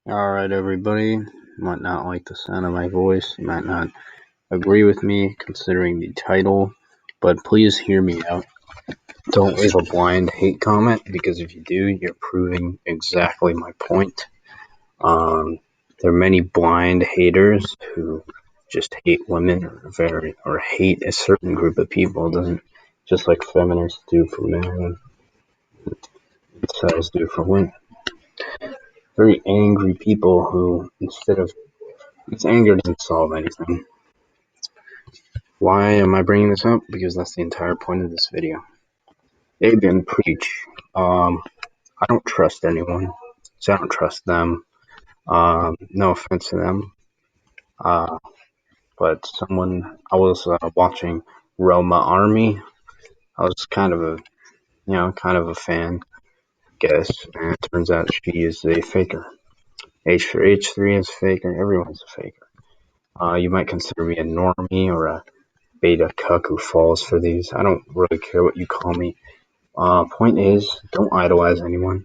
Alright, everybody. You might not like the sound of my voice. You might not agree with me considering the title, but please hear me out. Don't leave a blind hate comment, because if you do, you're proving exactly my point. There are many blind haters who just hate women or hate a certain group of people. It doesn't, just like feminists do for men, incels do for women. Very angry people who, it's anger doesn't solve anything. Why am I bringing this up? Because that's the entire point of this video. Abe and Preach. I don't trust anyone, so I don't trust them. No offense to them. But I was watching Roma Army. I was kind of a fan, I guess. And it turns out she is a faker. H3 is a faker. Everyone's a faker. You might consider me a normie or a beta cuck who falls for these. I don't really care what you call me. Point is, don't idolize anyone.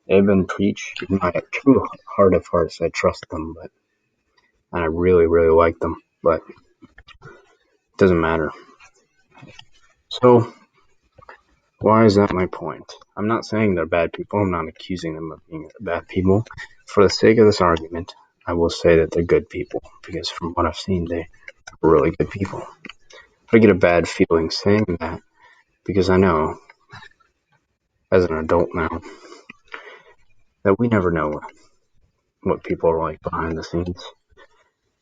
Abe and Preach, in my true heart of hearts, I trust them, and I really, really like them, but it doesn't matter. So, why is that my point? I'm not saying they're bad people. I'm not accusing them of being bad people. For the sake of this argument, I will say that they're good people, because from what I've seen, they're really good people. I get a bad feeling saying that, because I know, as an adult now, that we never know what people are like behind the scenes,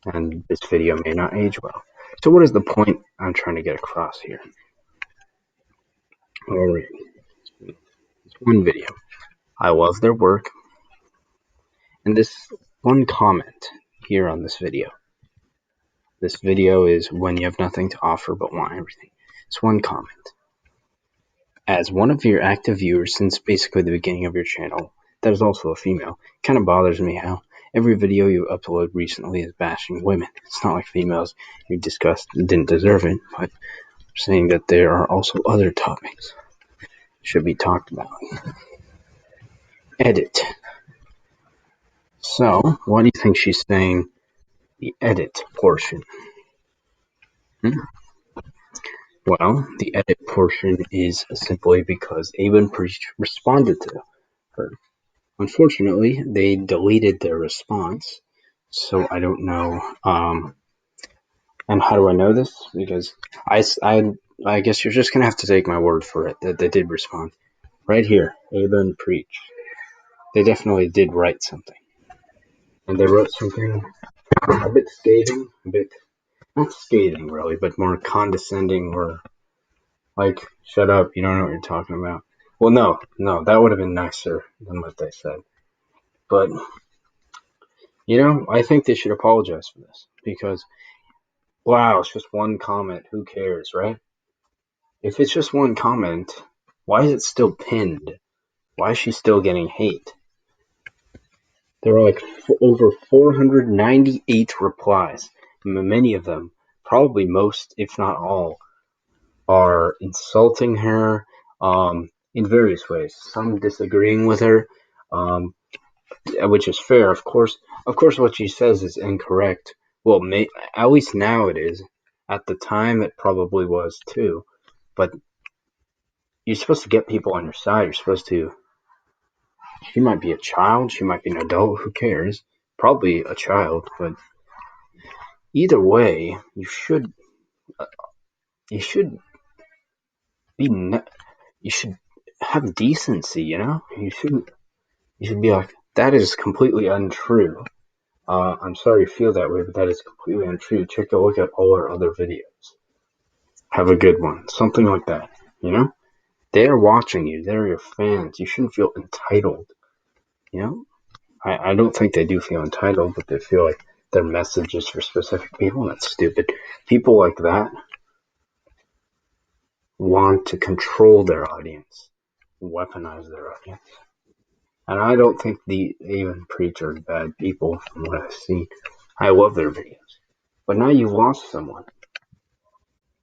and this video may not age well. So what is the point I'm trying to get across here? Alright, it's one video. I love their work, and this one comment here on this video. This video is when you have nothing to offer but want everything. It's one comment. As one of your active viewers since basically the beginning of your channel, that is also a female, it kind of bothers me how every video you upload recently is bashing women. It's not like females you discussed didn't deserve it, but saying that there are also other topics should be talked about. Edit. So, why do you think she's saying the edit portion? Well, the edit portion is simply because Abe and Preach responded to her. Unfortunately, they deleted their response, so I don't know. And how do I know this? Because I guess you're just gonna have to take my word for it that they did respond. Right here, Abe and Preach. They definitely did write something. And they wrote something a bit scathing, not scathing really, but more condescending, or like, shut up, you don't know what you're talking about. Well, no, that would have been nicer than what they said. But, I think they should apologize for this, because, wow, it's just one comment, who cares, right? If it's just one comment, why is it still pinned? Why is she still getting hate? There were like over 498 replies. Many of them, probably most, if not all, are insulting her in various ways. Some disagreeing with her, which is fair, of course. Of course, what she says is incorrect. Well, at least now it is. At the time, it probably was too. But you're supposed to get people on your side. You're supposed to. She might be a child. She might be an adult. Who cares? Probably a child. But either way, you should be. You should have decency. You should be like, that is completely untrue. I'm sorry you feel that way, but that is completely untrue. Take a look at all our other videos. Have a good one. Something like that. They're watching you. They're your fans. You shouldn't feel entitled. I don't think they do feel entitled, but they feel like their message is for specific people, and that's stupid. People like that want to control their audience, weaponize their audience. And I don't think they even Preach are bad people from what I've seen. I love their videos. But now you've lost someone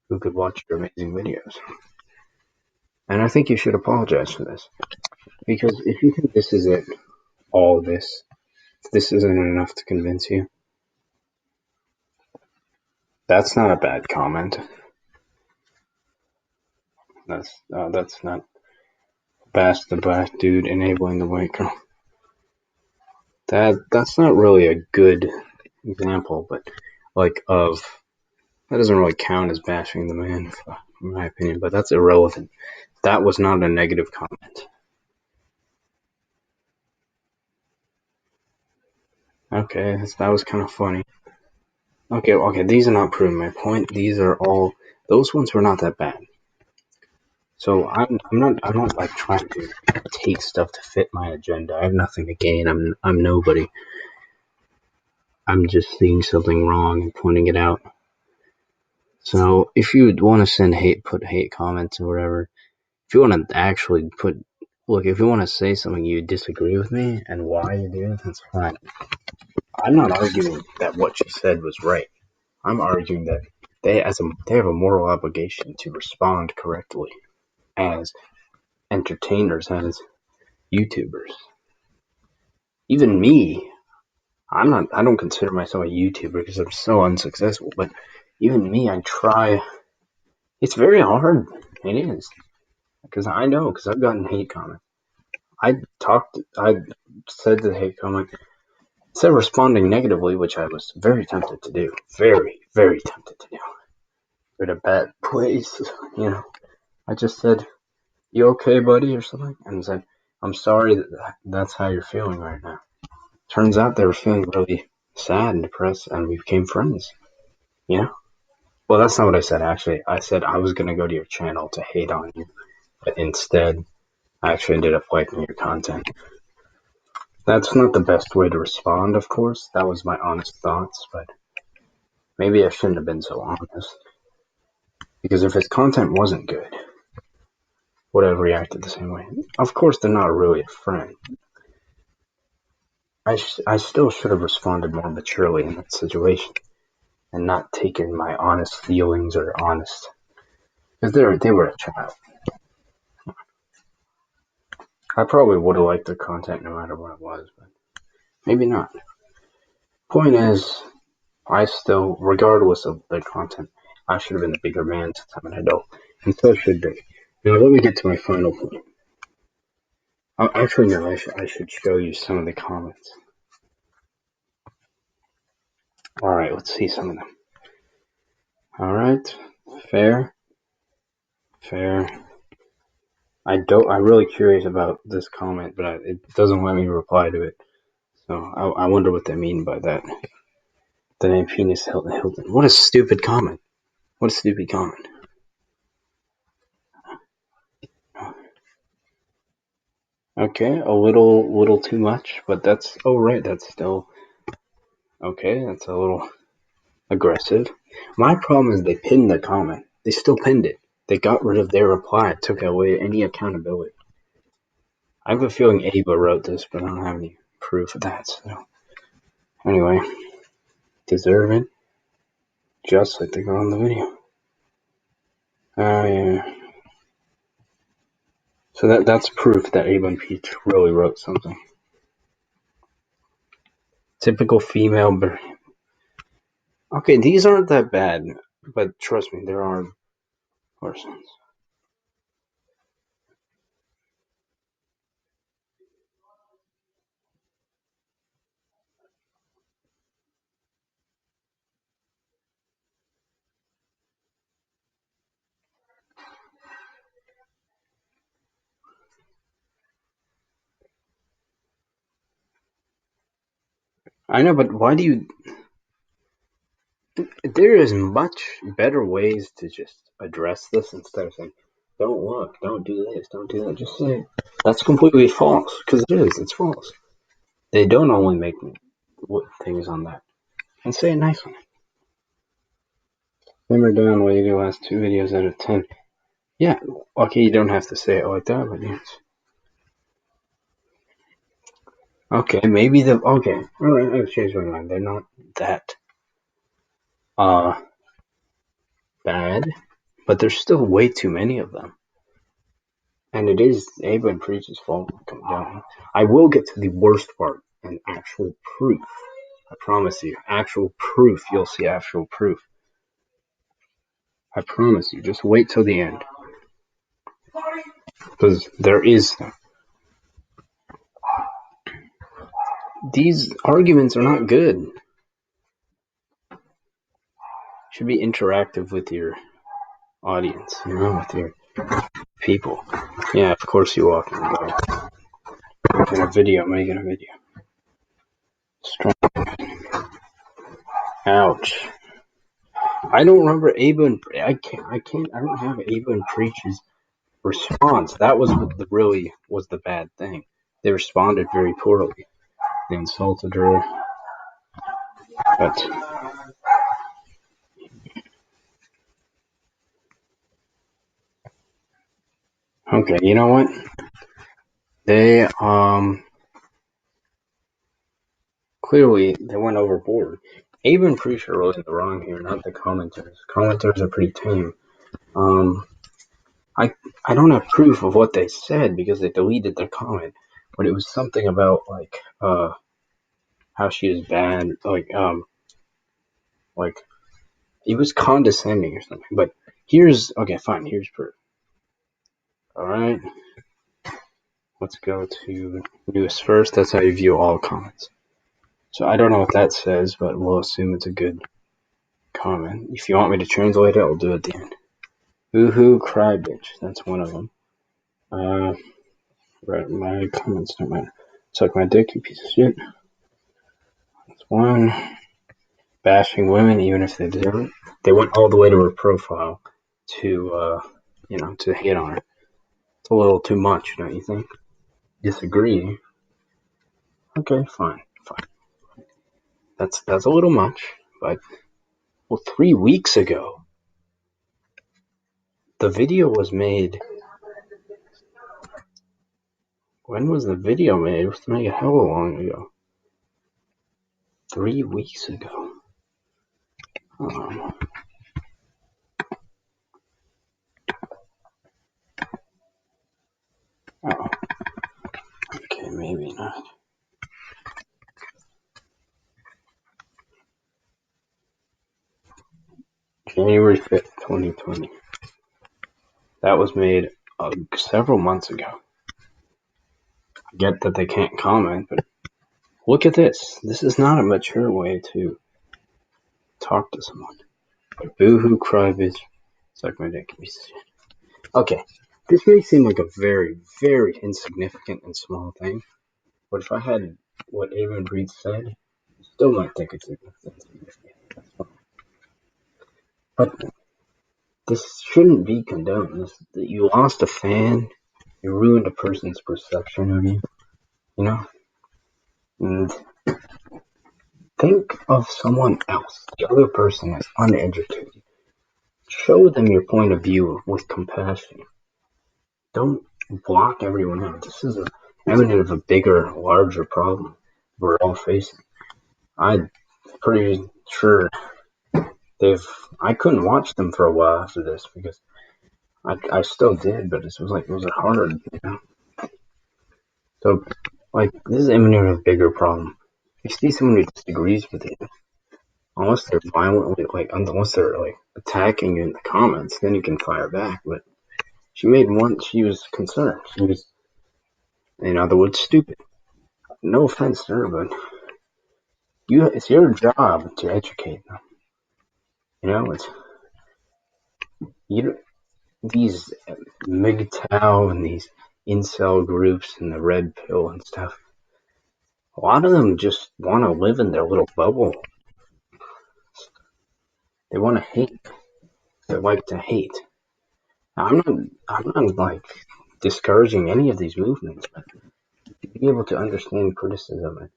who could watch your amazing videos. And I think you should apologize for this. Because if you think this is it, all this, This isn't enough to convince you. That's not a bad comment. That's not Bash the black dude enabling the white girl. That's not really a good example, but like of that doesn't really count as bashing the man, in my opinion. But that's irrelevant. That was not a negative comment. Okay, that was kind of funny. Okay, these are not proving my point. These are all those ones were not that bad. So I don't like trying to take stuff to fit my agenda. I have nothing to gain. I'm nobody. I'm just seeing something wrong and pointing it out. So if you want to put hate comments or whatever, if you want to actually if you want to say something you disagree with me and why you do, that's fine. I'm not arguing that what she said was right. I'm arguing that they have a moral obligation to respond correctly as entertainers, as YouTubers. Even me, I don't consider myself a YouTuber because I'm so unsuccessful, but even me, I try. It's very hard. It is. Because I've gotten hate comments. I said the hate comment, instead of responding negatively, which I was very tempted to do. Very, very tempted to do. We're in a bad place, I just said, "You okay, buddy?" or something, and said, "I'm sorry that's how you're feeling right now." Turns out they were feeling really sad and depressed, and we became friends. Well, that's not what I said, actually. I said I was going to go to your channel to hate on you, but instead, I actually ended up liking your content. That's not the best way to respond, of course. That was my honest thoughts, but maybe I shouldn't have been so honest. Because if his content wasn't good, would I have reacted the same way? Of course, they're not really a friend. I still should have responded more maturely in that situation and not taken my honest feelings or honest. Because they were a child. I probably would have liked their content no matter what it was, but maybe not. Point is, I still, regardless of their content, I should have been the bigger man since I'm an adult, and so should they. Now let me get to my final point. Actually, no, I should show you some of the comments. Alright, let's see some of them. Alright, fair. I'm really curious about this comment, but it doesn't let me reply to it. So I wonder what they mean by that. The name Penis Hilton. What a stupid comment. What a stupid comment. Okay, a little too much, but that's right. That's still okay. That's a little aggressive. My problem is they pinned the comment. They still pinned it. They got rid of their reply. It took away any accountability. I have a feeling Ava wrote this, but I don't have any proof of that. So anyway, deserve it, just like the girl in the video. Yeah. So that's proof that Ava and Peach really wrote something. Typical female. Okay, these aren't that bad, but trust me, there are worse ones. I know, but why do you... There is much better ways to just address this instead of saying, don't look, don't do this, don't do that. Just say, that's completely false, because it's false. They don't only make things on that. And say it nicely. Hammer down while you do last 2 videos out of 10. Yeah, okay, you don't have to say it like that, but yes. Okay, maybe okay, alright, I've changed my mind. They're not that, bad, but there's still way too many of them. And it is Ava and Preach's fault coming down. I will get to the worst part and actual proof. I promise you, actual proof. You'll see actual proof. I promise you. Just wait till the end. Because there is. These arguments are not good. You should be interactive with your audience, with your people. Yeah, of course you walk in the door. Making a video. Strong. Ouch. I don't remember Ava and I don't have Ava and Preach's response. That was what really was the bad thing. They responded very poorly. They insulted her. But okay, you know what? They clearly they went overboard. Ava and Preacher was in the wrong here, not the commenters. Commenters are pretty tame. I don't have proof of what they said because they deleted their comment, but it was something about like how she is bad, like it was condescending or something. But here's proof. All right, let's go to newest first. That's how you view all comments. So I don't know what that says, but we'll assume it's a good comment. If you want me to translate it, I'll do it at the end. Boohoo, cry bitch. That's one of them. Right, my comments don't matter. Suck my dick, you piece of shit. That's one. Bashing women, even if they deserve it. They went all the way to her profile to, to hate on her. It's a little too much, don't you think? Disagree? Okay, fine. That's a little much, but 3 weeks ago, the video was made. When was the video made? It was made a hell of a long ago. 3 weeks ago. Okay, maybe not. January 5th, 2020. That was made several months ago. I get that they can't comment, but look at this. This is not a mature way to talk to someone. Boo-hoo, cry, bitch. Suck my dick. Okay, this may seem like a very, very insignificant and small thing, but if I had what Ava and Breed said, I still might think it's insignificant. But this shouldn't be condoned. You lost a fan, you ruined a person's perception of you, And think of someone else. The other person is uneducated. Show them your point of view with compassion. Don't block everyone out. This is eminent of a bigger, larger problem we're all facing. I'm pretty sure I couldn't watch them for a while after this because I still did, but it was hard, So, this is eminent of a bigger problem. If you see someone who disagrees with you, unless they're violently, unless they're attacking you in the comments, then you can fire back. But she was concerned. She was, in other words, stupid. No offense to her, but it's your job to educate them. These MGTOW and these incel groups and the red pill and stuff, a lot of them just want to live in their little bubble. They want to hate. They like to hate. I'm not discouraging any of these movements, but to be able to understand criticism,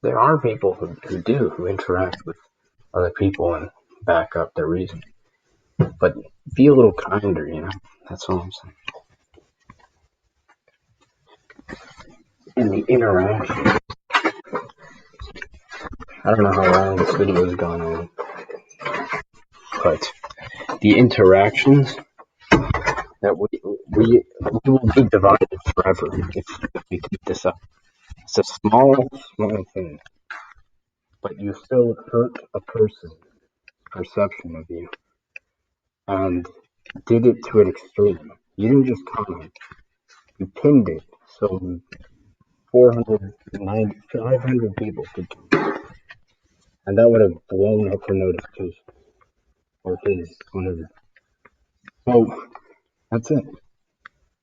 there are people who interact with other people and back up their reasoning. But be a little kinder, That's all I'm saying. And the interaction. I don't know how long this video has gone on, but the interactions that we will be divided forever if we keep this up. It's a small, small thing, but you still hurt a person's perception of you and did it to an extreme. You didn't just comment, you pinned it. So 490, 500 people could, and that would have blown up her notification or his, whatever. So that's it.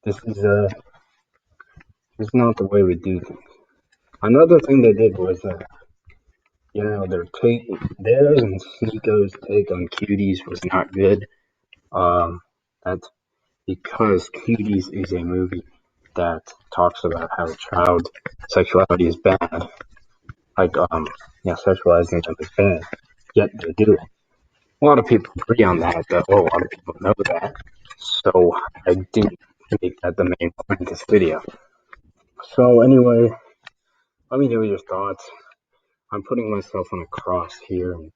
This is this is not the way we do things. Another thing they did was theirs and Sneako's take on Cuties was not good. That's because Cuties is a movie that talks about how child sexuality is bad. Like sexualizing them is bad. Yet they do it. A lot of people agree on that, though. A lot of people know that. So I didn't make that the main point of this video. So anyway, let me know your thoughts. I'm putting myself on a cross here and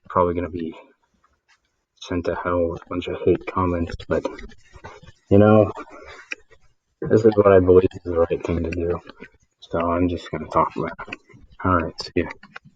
probably gonna be sent to hell with a bunch of hate comments, but this is what I believe is the right thing to do. So I'm just gonna talk about it. Alright, see ya.